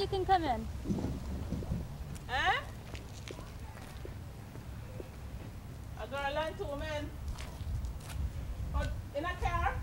You can come in. Eh? A girl and two men. Oh, in a car?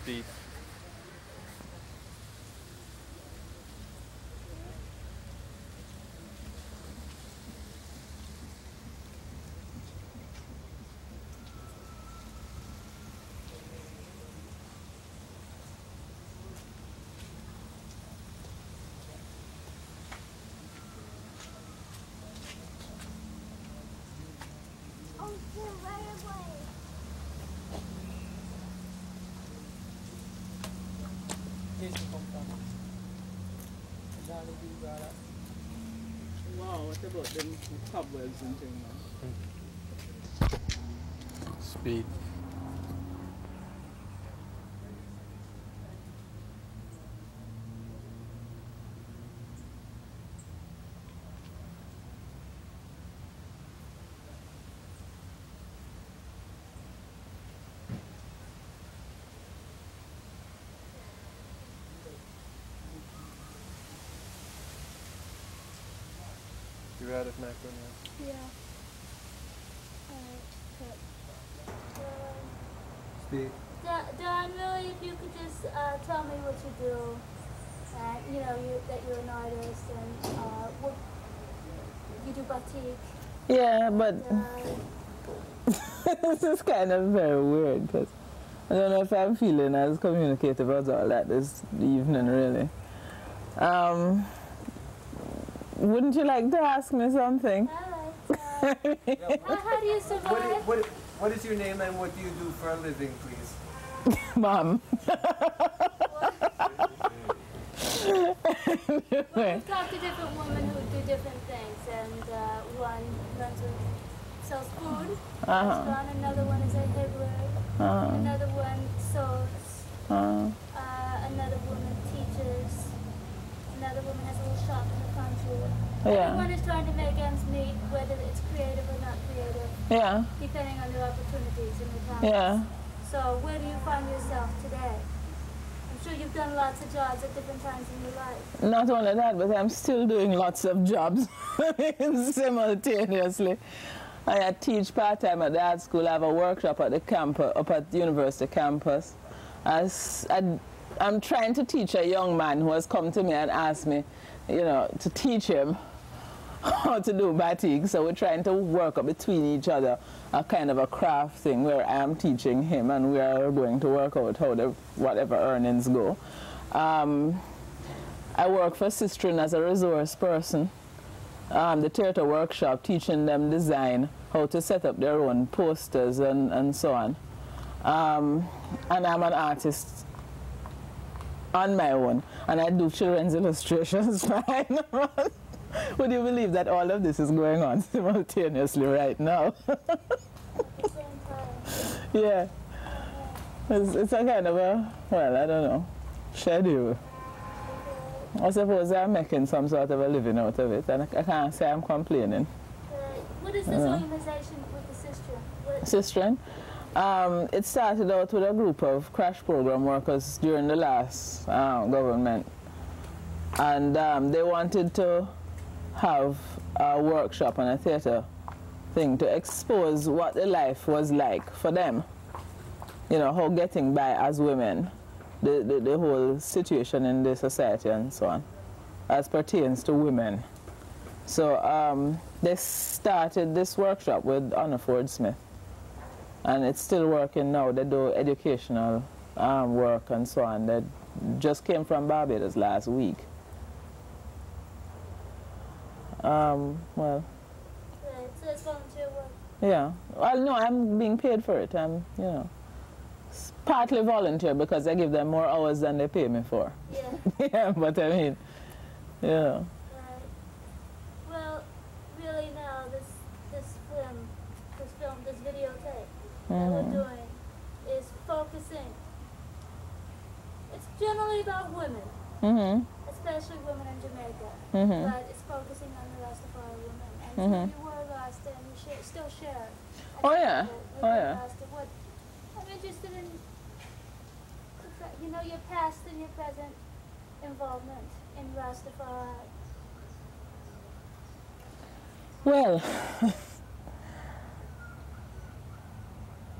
Beef. Wow, what about them cobwebs and things? Speed. You're out of macro now. Yeah. Alright, Speed. Don, really, if you could just tell me what you do, and you know that you're an artist, and what you do batik. Yeah, but this is kind of very weird because I don't know if I'm feeling as communicative as all that this evening, really. Wouldn't you like to ask me something? Alright. How do you survive? What is your name and what do you do for a living, please? Mom. Well, we've talked to different women who do different things, and one sells food, another one is a hibbler, another one sews, another woman teaches, another woman has a little shop in the country. Yeah. Everyone is trying to make ends meet, whether it's creative or not creative, Yeah. depending on their opportunities and their talents. Yeah. So where do you find yourself today? I'm sure you've done lots of jobs at different times in your life. Not only that, but I'm still doing lots of jobs simultaneously. I teach part-time at the art school. I have a workshop at the campus, up at the university campus. I'm trying to teach a young man who has come to me and asked me, you know, to teach him how to do batik. So we're trying to work up between each other a kind of a craft thing where I am teaching him and we are going to work out how whatever earnings go. I work for Sistren as a resource person. The theatre workshop, teaching them design, how to set up their own posters and so on. And I'm an artist on my own, and I do children's illustrations fine. Would you believe that all of this is going on simultaneously right now? Yeah. It's a kind of a, well, I don't know, schedule. I suppose I'm making some sort of a living out of it, and I can't say I'm complaining. What is this organization with the Sistren? It started out with a group of crash program workers during the last government, and they wanted to have a workshop and a theatre thing to expose what the life was like for them. You know, how getting by as women, the whole situation in the society and so on, as pertains to women. So they started this workshop with Anna Ford Smith. And it's still working now. They do educational work and so on. They just came from Barbados last week. Well. Right, so it's volunteer work. Yeah. Well, no, I'm being paid for it. I'm, you know, partly volunteer because I give them more hours than they pay me for. Yeah. Yeah, but I mean, yeah. Right. Well, really now, this videotape that we're doing is focusing. It's generally about women, especially women in Jamaica, but it's focusing on the Rastafari women. And so you were lost and you still share. Oh yeah, oh yeah. What I'm interested in, you know, your past and your present involvement in Rastafari. Well,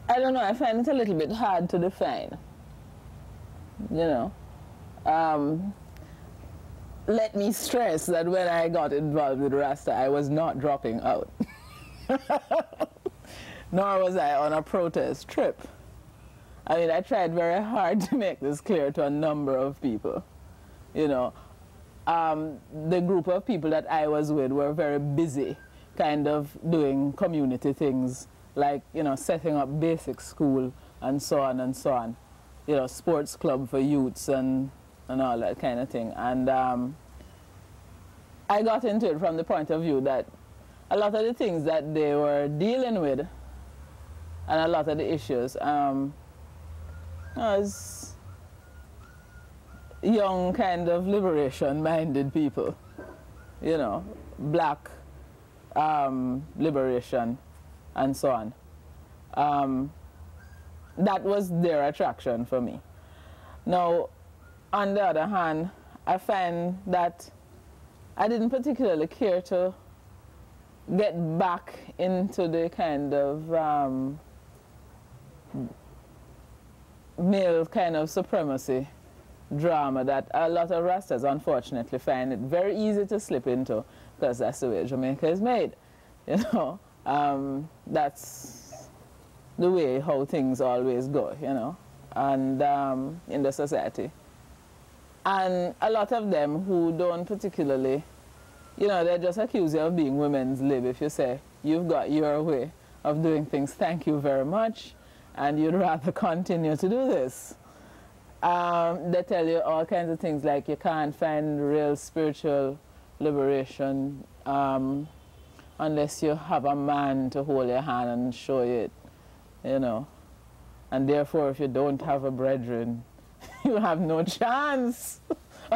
I don't know, I find it a little bit hard to define, you know. Let me stress that when I got involved with Rasta, I was not dropping out. Nor was I on a protest trip. I mean, I tried very hard to make this clear to a number of people, you know. The group of people that I was with were very busy, kind of doing community things, like, you know, setting up basic school and so on and so on. You know, sports club for youths and all that kind of thing. And I got into it from the point of view that a lot of the things that they were dealing with and a lot of the issues was young kind of liberation-minded people, you know, black liberation and so on. That was their attraction for me. Now, on the other hand, I find that I didn't particularly care to get back into the kind of male kind of supremacy drama that a lot of Rastas unfortunately find it very easy to slip into, because that's the way Jamaica is made, you know. That's the way how things always go, you know, and in the society. And a lot of them who don't particularly, you know, they just accuse you of being women's lib. If you say, you've got your way of doing things, thank you very much, and you'd rather continue to do this. They tell you all kinds of things like you can't find real spiritual liberation unless you have a man to hold your hand and show you it, you know. And therefore, if you don't have a brethren, you have no chance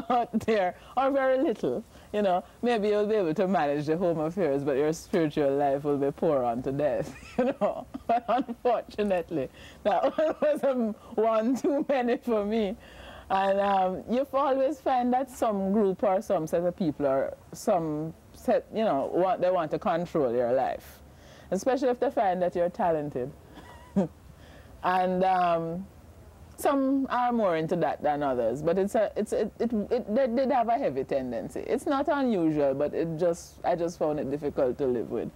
out there, or very little. You know, maybe you'll be able to manage the home affairs, but your spiritual life will be poor unto death, you know. But unfortunately, that one was one too many for me. And you always find that some group or some set of people or some set, you know, they want to control your life, especially if they find that you're talented. And some are more into that than others, but they did have a heavy tendency. It's not unusual, but I just found it difficult to live with.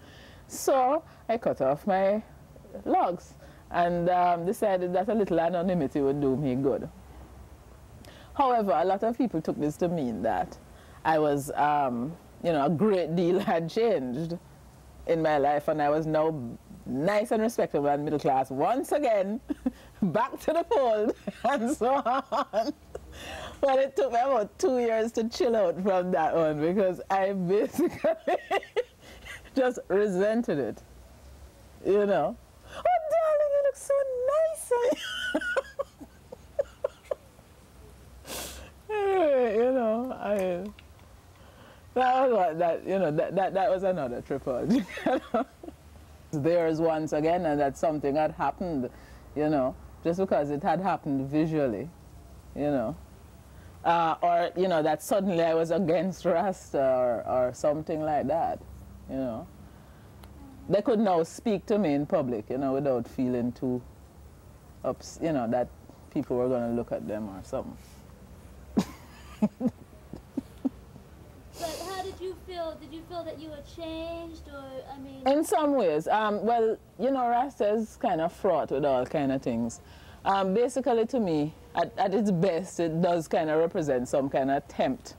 So I cut off my logs and decided that a little anonymity would do me good. However, a lot of people took this to mean that I was, you know, a great deal had changed in my life, and I was now nice and respectable and middle class once again, back to the fold, and so on. But it took me about 2 years to chill out from that one, because I basically just resented it, you know. Oh, darling, you look so nice. Anyway, you know, that was what, you know, that was another trip out. Theirs once again, and that something had happened, you know, just because it had happened visually, you know. Or, you know, that suddenly I was against Rasta or something like that, you know. They could now speak to me in public, you know, without feeling too, you know, that people were going to look at them or something. But how did you feel feel that you were changed, or I mean? In some ways, well, you know, Rasta is kind of fraught with all kind of things. Basically, to me, at its best, it does kind of represent some kind of attempt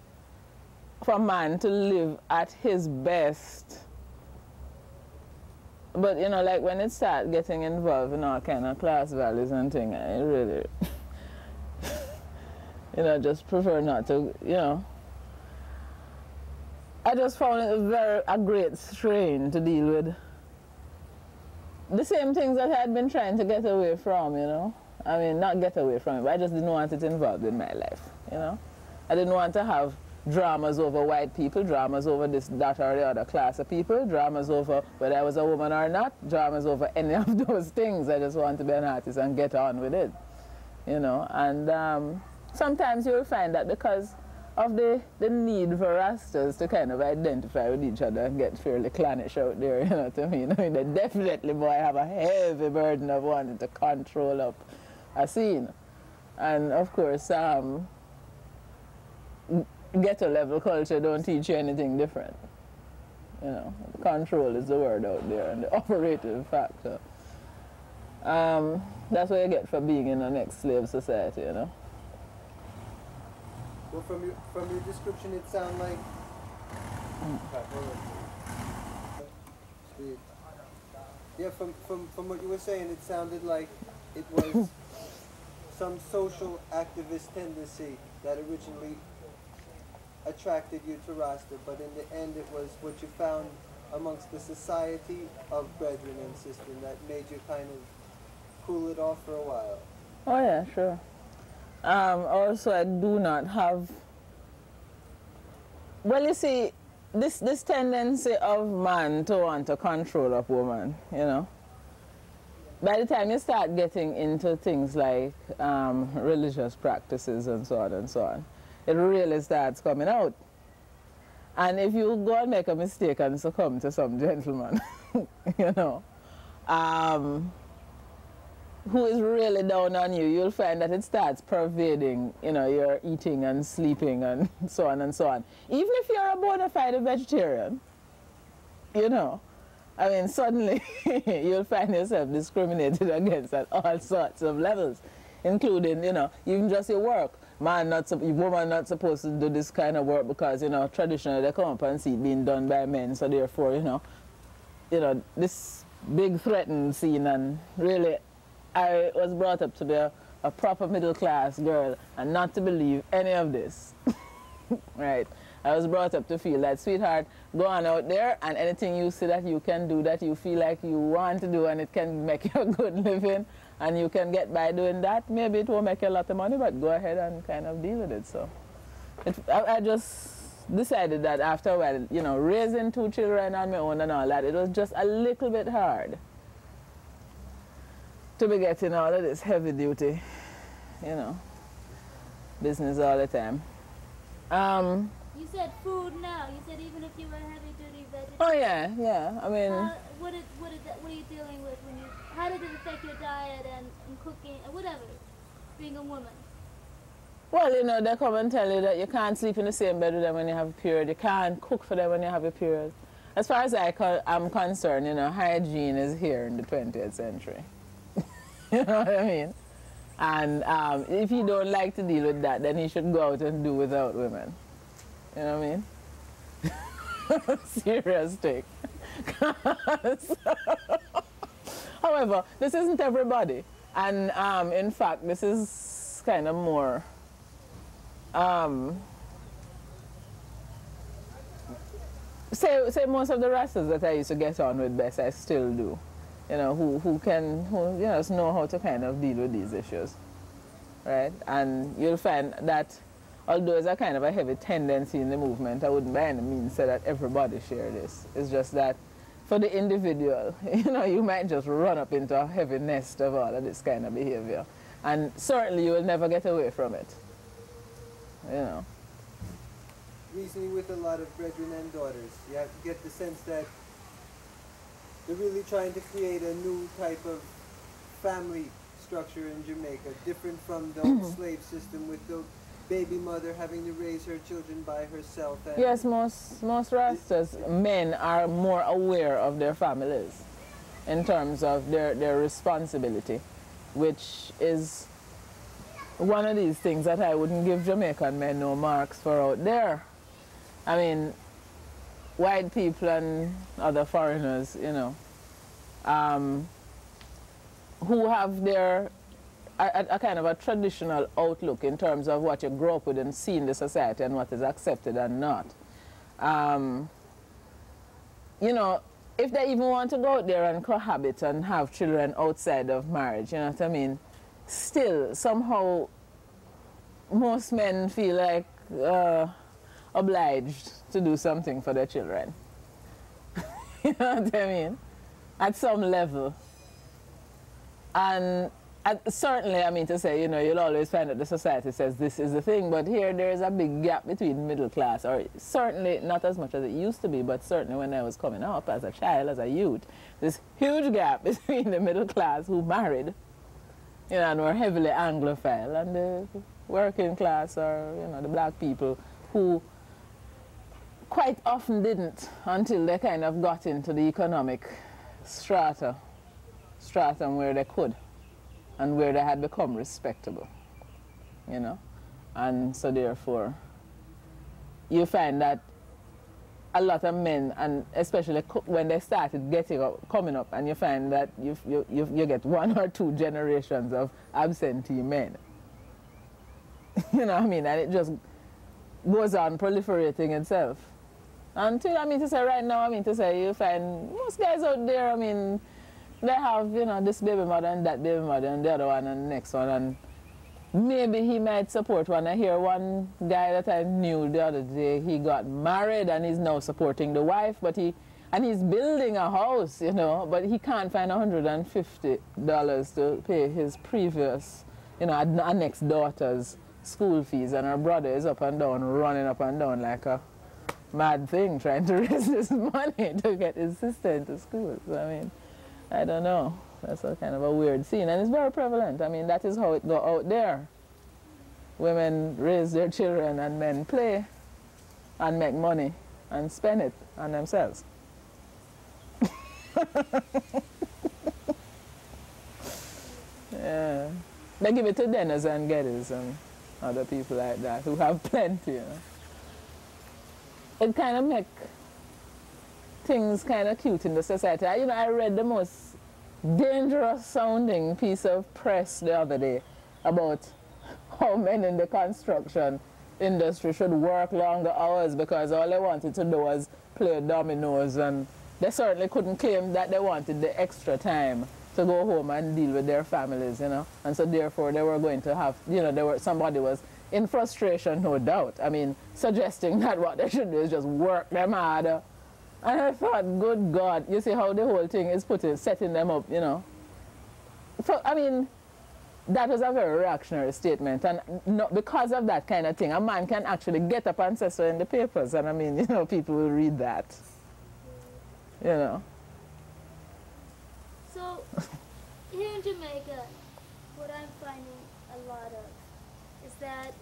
for man to live at his best. But, you know, like when it starts getting involved in all kind of class values and things, I really, you know, just prefer not to, you know. I just found it a great strain to deal with. The same things that I had been trying to get away from, you know. I mean, not get away from it, but I just didn't want it involved in my life, you know. I didn't want to have dramas over white people, dramas over this, that, or the other class of people, dramas over whether I was a woman or not, dramas over any of those things. I just want to be an artist and get on with it, you know. And sometimes you'll find that because of the need for Rastas to kind of identify with each other and get fairly clannish out there, you know what I mean? I mean, they definitely, boy, have a heavy burden of wanting to control up a scene. And of course, ghetto level culture don't teach you anything different. You know, control is the word out there and the operative factor. That's what you get for being in an ex-slave society, you know. Well, from your description, it sounds like. Yeah, from what you were saying, it sounded like it was some social activist tendency that originally attracted you to Rasta, but in the end, it was what you found amongst the society of brethren and sisters that made you kind of cool it off for a while. Oh yeah, sure. Also, I do not have, well, you see, this tendency of man to want to control a woman, you know. By the time you start getting into things like religious practices and so on, it really starts coming out. And if you go and make a mistake and succumb to some gentleman, you know, who is really down on you, you'll find that it starts pervading, you know, your eating and sleeping and so on and so on. Even if you're a bona fide vegetarian, you know, I mean, suddenly you'll find yourself discriminated against at all sorts of levels, including, you know, even just your work. Woman not supposed to do this kind of work because, you know, traditionally they come up and see it being done by men, so therefore, you know, this big threatened scene. And really, I was brought up to be a proper middle-class girl and not to believe any of this, right? I was brought up to feel that, sweetheart, go on out there and anything you see that you can do that you feel like you want to do and it can make you a good living and you can get by doing that, maybe it won't make you a lot of money, but go ahead and kind of deal with it. So I just decided that after a while, you know, raising 2 children on my own and all that, it was just a little bit hard to be getting all of this heavy duty, you know, business all the time. You said food now. You said even if you were heavy duty vegetarian. Oh yeah. I mean, what are you dealing with when you? How did it affect your diet and cooking and whatever? Being a woman. Well, you know, they come and tell you that you can't sleep in the same bed with them when you have a period. You can't cook for them when you have a period. As far as I'm concerned, you know, hygiene is here in the 20th century. You know what I mean? And if you don't like to deal with that, then you should go out and do without women. You know what I mean? Serious thing. However, this isn't everybody. And in fact, this is kind of more say most of the Rastas that I used to get on with best, I still do. You know, who you know how to kind of deal with these issues, right? And you'll find that although there's a kind of a heavy tendency in the movement, I wouldn't by any means say that everybody share this. It's just that for the individual, you know, you might just run up into a heavy nest of all of this kind of behavior, and certainly you will never get away from it. You know. Recently, with a lot of brethren and daughters, you have to get the sense that they're really trying to create a new type of family structure in Jamaica, different from the old slave system with the baby mother having to raise her children by herself. And yes, most Rastas, men are more aware of their families in terms of their responsibility, which is one of these things that I wouldn't give Jamaican men no marks for out there. I mean, white people and other foreigners, you know, who have their a kind of a traditional outlook in terms of what you grow up with and see in the society and what is accepted and not. You know, if they even want to go out there and cohabit and have children outside of marriage, you know what I mean, still somehow most men feel like obliged to do something for their children. You know what I mean? At some level. And certainly, I mean to say, you know, you'll always find that the society says this is the thing, but here there is a big gap between middle class, or certainly not as much as it used to be, but certainly when I was coming up as a child, as a youth, this huge gap between the middle class who married, you know, and were heavily Anglophile, and the working class, or, you know, the black people who quite often didn't until they kind of got into the economic stratum where they could and where they had become respectable, you know. And so therefore you find that a lot of men, and especially when they started coming up, and you find that you get 1 or 2 generations of absentee men. You know what I mean? And it just goes on proliferating itself. Until, I mean to say, right now, I mean to say, you find most guys out there, I mean, they have, you know, this baby mother and that baby mother and the other one and the next one, and maybe he might support one. I hear one guy that I knew the other day, he got married and he's now supporting the wife, but he's building a house, you know, but he can't find $150 to pay his previous, you know, our next daughter's school fees, and her brother is up and down, running up and down like a mad thing, trying to raise this money to get his sister into school. So, I mean, I don't know. That's a kind of a weird scene, and it's very prevalent. I mean, that is how it go out there. Women raise their children and men play and make money and spend it on themselves. Yeah. They give it to Dennis and Geddes and other people like that who have plenty, you know. It kind of make things kind of cute in the society. You know, I read the most dangerous sounding piece of press the other day about how men in the construction industry should work longer hours because all they wanted to do was play dominoes, and they certainly couldn't claim that they wanted the extra time to go home and deal with their families, you know. And so therefore they were going to have, you know, somebody was in frustration, no doubt. I mean, suggesting that what they should do is just work them harder. And I thought, good God, you see how the whole thing is setting them up, you know. So, I mean, that was a very reactionary statement. And because of that kind of thing, a man can actually get up and say so in the papers. And I mean, you know, people will read that, you know. So, here in Jamaica, what I'm finding a lot of is that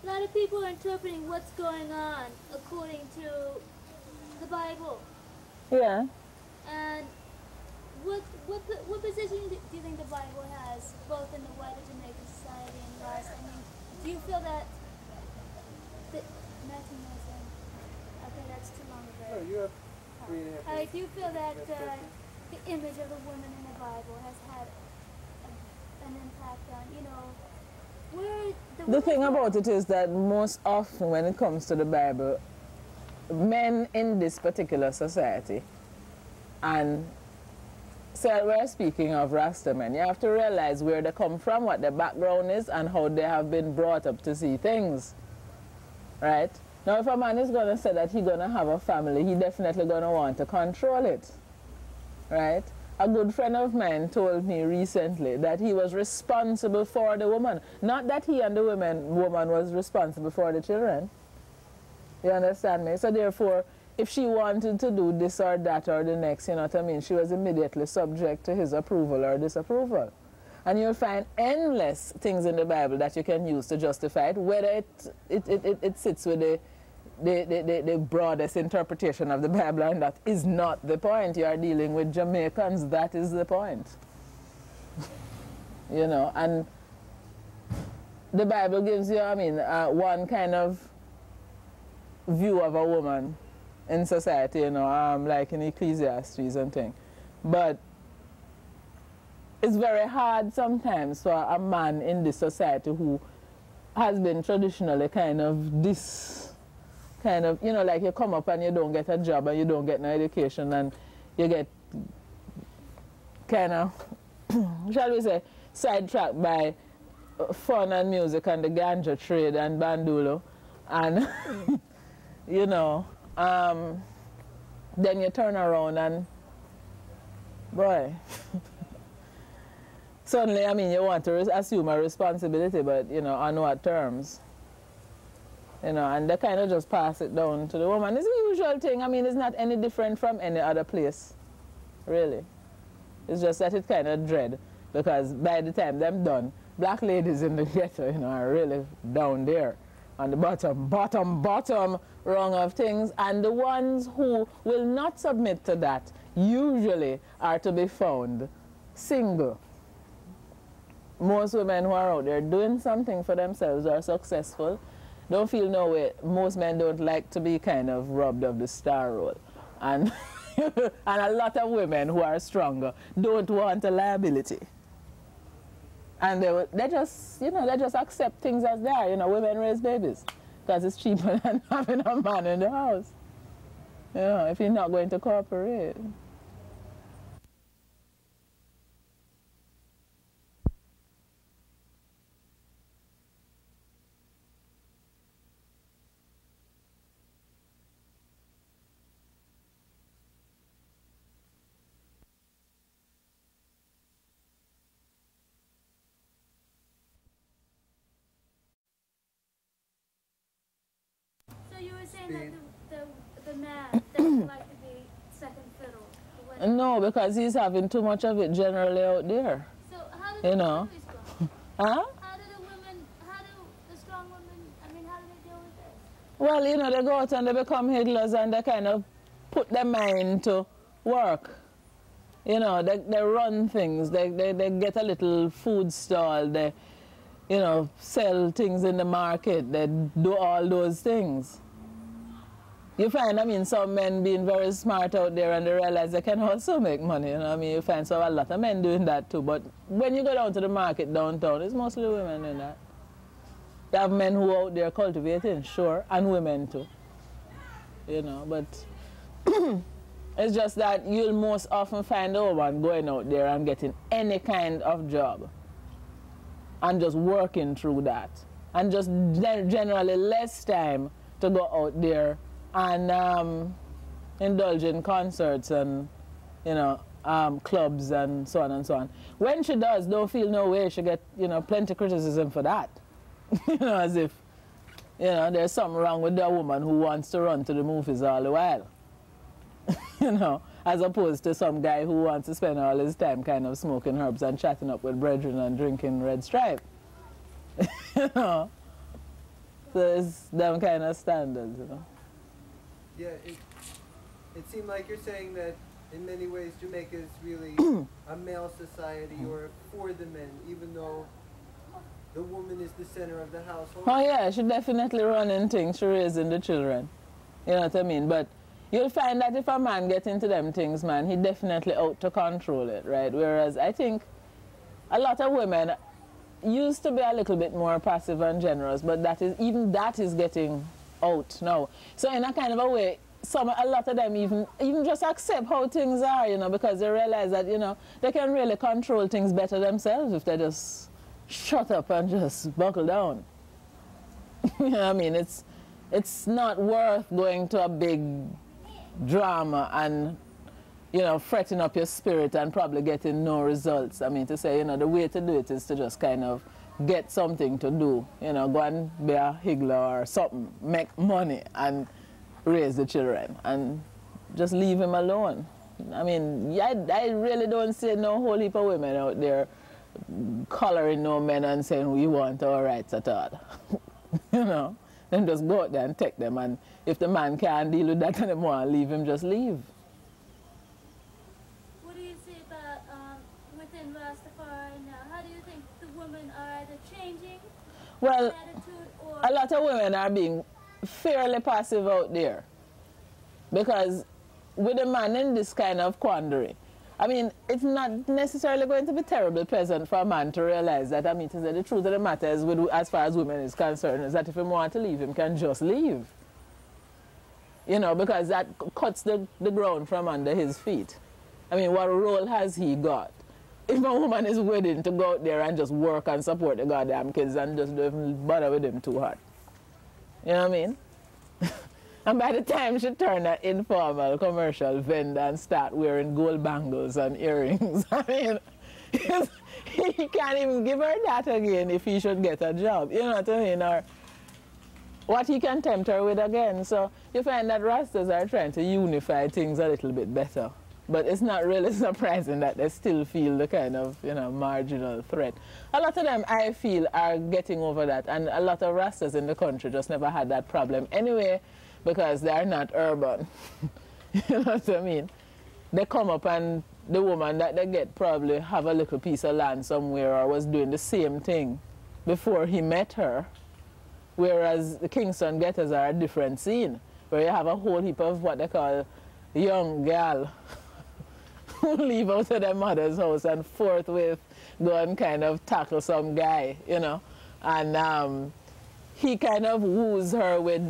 a lot of people are interpreting what's going on according to the Bible. Yeah. And what position do you think the Bible has, both in the wider Jamaican society and ours? I mean, do you feel that Matthew Nelson? Okay, that's too long ago. Oh, you have 3.5. Do you feel that the image of the woman in the Bible has had an impact on, you know, where the thing about it is that most often when it comes to the Bible, men in this particular society, and so we're speaking of Rasta men, you have to realize where they come from, what their background is, and how they have been brought up to see things, right? Now, if a man is going to say that he's going to have a family, he's definitely going to want to control it, right? A good friend of mine told me recently that he was responsible for the woman, not that he and the woman was responsible for the children. You understand me? So therefore, if she wanted to do this or that or the next, you know what I mean, she was immediately subject to his approval or disapproval. And you'll find endless things in the Bible that you can use to justify it, whether it sits with the broadest interpretation of the Bible, and that is not the point. You are dealing with Jamaicans, that is the point. You know, and the Bible gives you, I mean, one kind of view of a woman in society, you know, like in Ecclesiastes and things. But it's very hard sometimes for a man in this society who has been traditionally kind of this kind of, you know, like you come up and you don't get a job and you don't get no education and you get kind of, shall we say, sidetracked by fun and music and the ganja trade and bandulo and, you know, then you turn around and, boy, suddenly, I mean, you want to assume a responsibility, but, you know, on what terms? You know, and they kind of just pass it down to the woman. It's a usual thing. I mean, it's not any different from any other place, really. It's just that it kind of dread, because by the time they're done, black ladies in the ghetto, you know, are really down there on the bottom rung of things. And the ones who will not submit to that usually are to be found single. Most women who are out there doing something for themselves are successful. Don't feel no way. Most men don't like to be kind of robbed of the star role. And, and a lot of women who are stronger don't want a liability. And they just, you know, they just accept things as they are. You know, women raise babies because it's cheaper than having a man in the house. You know, if you're not going to cooperate. The man doesn't like to be second fiddle. No, because he's having too much of it generally out there. So how do the know? Huh? How do the strong women, I mean, how do they deal with this? Well, you know, they go out and they become hiddlers and they kind of put their mind to work. You know, they run things, they get a little food stall, they, you know, sell things in the market, they do all those things. You find, I mean, some men being very smart out there and they realize they can also make money, you know. I mean, you find a lot of men doing that too, but when you go down to the market downtown, it's mostly women doing that. You have men who are out there cultivating, sure, and women too, you know, but it's just that you'll most often find a woman going out there and getting any kind of job and just working through that, and just generally less time to go out there and indulge in concerts and, you know, clubs and so on and so on. When she does, don't feel no way she get, you know, plenty criticism for that. You know, as if, you know, there's something wrong with the woman who wants to run to the movies all the while. You know, as opposed to some guy who wants to spend all his time kind of smoking herbs and chatting up with brethren and drinking Red Stripe. You know, so it's them kind of standards, you know. Yeah, it seemed like you're saying that in many ways Jamaica is really a male society, or for the men, even though the woman is the center of the household. Oh yeah, she definitely running things, she raising the children. You know what I mean? But you'll find that if a man gets into them things, man, he definitely out to control it, right? Whereas I think a lot of women used to be a little bit more passive and generous, but even that is getting out now. So in a kind of a way, a lot of them even just accept how things are, you know, because they realize that, you know, they can really control things better themselves if they just shut up and just buckle down. You know what I mean? It's not worth going to a big drama and, you know, fretting up your spirit and probably getting no results. I mean, to say, you know, the way to do it is to just kind of get something to do, you know, go and be a higgler or something, make money and raise the children and just leave him alone. I mean, I really don't see no whole heap of women out there collaring no men and saying we want our rights at all. You know, then just go out there and take them, and if the man can't deal with that anymore, leave him, just leave. What do you say about within Rastafari now? How do you think the women are either changing well, attitude, or a lot of women are being fairly passive out there, because with a man in this kind of quandary, I mean, it's not necessarily going to be terribly pleasant for a man to realize that, I mean, to say the truth of the matter is, as far as women is concerned, is that if he wants to leave, him can just leave. You know, because that cuts the ground from under his feet. I mean, what role has he got? If a woman is willing to go out there and just work and support the goddamn kids and just don't even bother with them too hard. You know what I mean? And by the time she turn an informal commercial vendor and start wearing gold bangles and earrings, I mean, he can't even give her that again if he should get a job. You know what I mean? Or what he can tempt her with again. So you find that Rastas are trying to unify things a little bit better. But it's not really surprising that they still feel the kind of, you know, marginal threat. A lot of them, I feel, are getting over that. And a lot of Rastas in the country just never had that problem anyway, because they are not urban. You know what I mean? They come up and the woman that they get probably have a little piece of land somewhere or was doing the same thing before he met her. Whereas the Kingston getters are a different scene, where you have a whole heap of what they call young gal who leave out of their mother's house and forthwith go and kind of tackle some guy, you know. And he kind of woos her with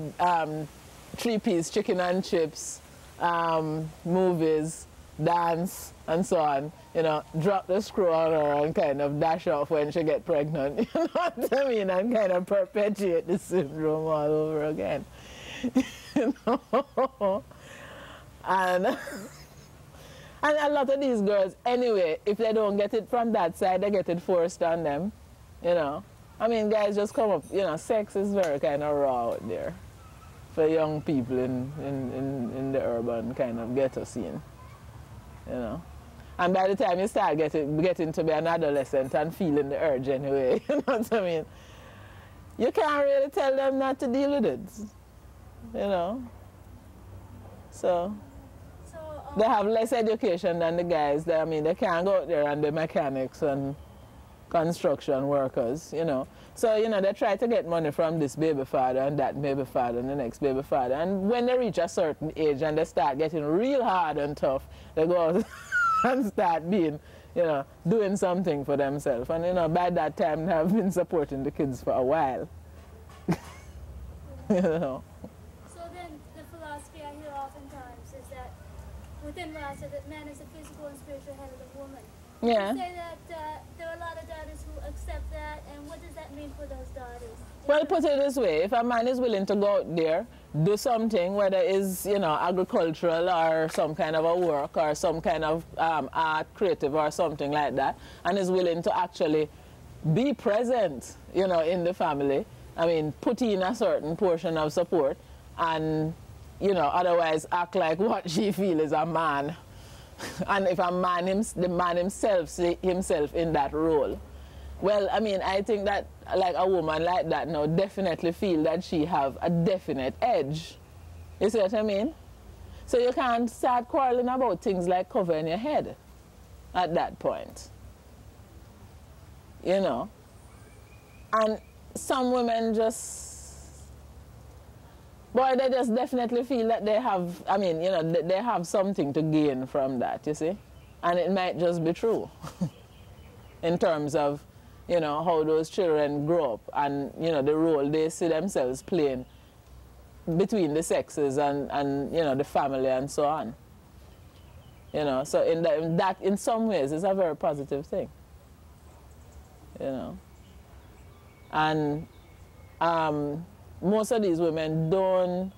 three-piece chicken and chips, movies, dance, and so on. You know, drop the screw on her and kind of dash off when she get pregnant. You know what I mean? And kind of perpetuate the syndrome all over again. You know? And a lot of these girls, anyway, if they don't get it from that side, they get it forced on them. You know? I mean, guys just come up, you know, sex is very kind of raw out there for young people in the urban kind of ghetto scene, you know. And by the time you start getting to be an adolescent and feeling the urge anyway, you know what I mean, you can't really tell them not to deal with it, you know. So they have less education than the guys. I mean, they can't go out there and be mechanics and construction workers, you know. So, you know, they try to get money from this baby father and that baby father and the next baby father. And when they reach a certain age and they start getting real hard and tough, they go out and start being, you know, doing something for themselves. And, you know, by that time, they have been supporting the kids for a while. You know. So then the philosophy I hear oftentimes is that within Rasta, that man is the physical and spiritual head of the woman. Yeah. You say that there are a lot of daughters who accept that, and what does that mean for those daughters? Well, put it this way, if a man is willing to go out there, do something, whether it's, you know, agricultural or some kind of a work or some kind of art, creative or something like that, and is willing to actually be present, you know, in the family, I mean, put in a certain portion of support and, you know, otherwise act like what she feels is a man. And if a man, the man himself see himself in that role, well, I mean, I think that like a woman like that now definitely feel that she have a definite edge. You see what I mean? So you can't start quarreling about things like covering your head at that point. You know? And some women just, boy, they just definitely feel that they have, I mean, you know, they have something to gain from that, you see? And it might just be true in terms of, you know, how those children grow up and, you know, the role they see themselves playing between the sexes and you know, the family and so on. You know, so in some ways, it's a very positive thing. You know. And most of these women they're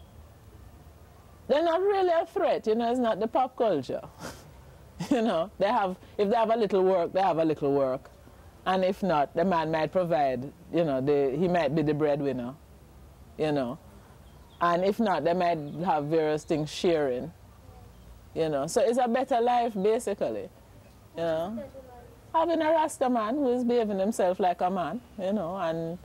not really a threat, you know, it's not the pop culture. You know, if they have a little work, they have a little work. And if not, the man might provide, you know, he might be the breadwinner, you know. And if not, they might have various things sharing, you know. So it's a better life, basically, you know. having a Rasta man who is behaving himself like a man, you know, and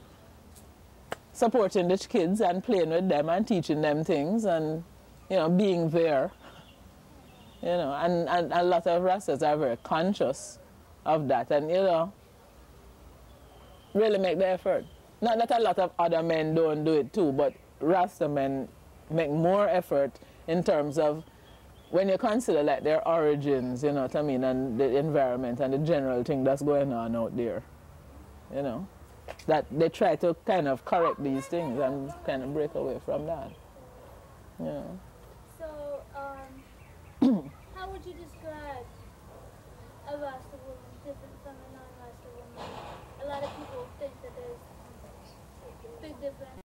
supporting the kids and playing with them and teaching them things and, you know, being there, you know, and a lot of Rastas are very conscious of that and, you know, really make the effort. Not that a lot of other men don't do it too, but Rasta men make more effort in terms of when you consider like their origins, you know what I mean, and the environment and the general thing that's going on out there, you know, that they try to kind of correct these things and kind of break away from that, you know. So, how would you describe a Rasta woman different from a non-Rasta woman? A lot of people think that there's big difference.